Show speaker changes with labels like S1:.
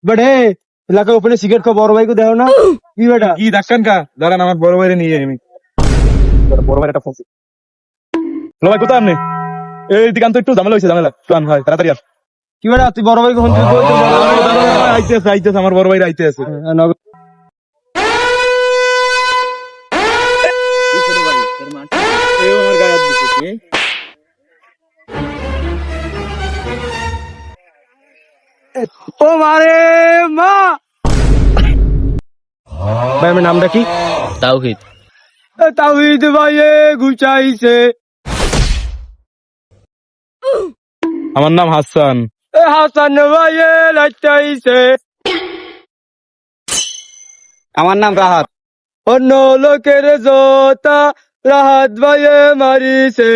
S1: বেটে এলাকা ওপেনে সিগারেট খাও, বড় ভাইকে দেও না কি বেটা?
S2: কি ডাক্তার কা দাঁড়ান, আমার বড় ভাইরে নিয়ে আমি বড় ভাইয়ের একটা ফোন। হ্যালো ভাই, কোথায় আপনি? এই দিকে আন তো, একটু ঝামেলা হয়েছে, ঝামেলা একটু আন ভাই, তাড়াতাড়ি আস।
S1: কি বেটা তুই বড় ভাইকে ফোন
S2: আইতেছে আইতেছে, আমার বড় ভাইরা আইতেছে।
S1: ও মারে মা। ভাই আমার নামটা কি?
S3: তাওহিদ।
S1: তাওহিদ ভাইয়ে ঘুচাইছে।
S2: আমার নাম হাসান।
S1: হাসান ভাইয়ে লাচাইছে।
S3: আমার নাম রাহাত।
S1: অন্য লোকের জোতা রাহাত ভাইয়ে মারিছে।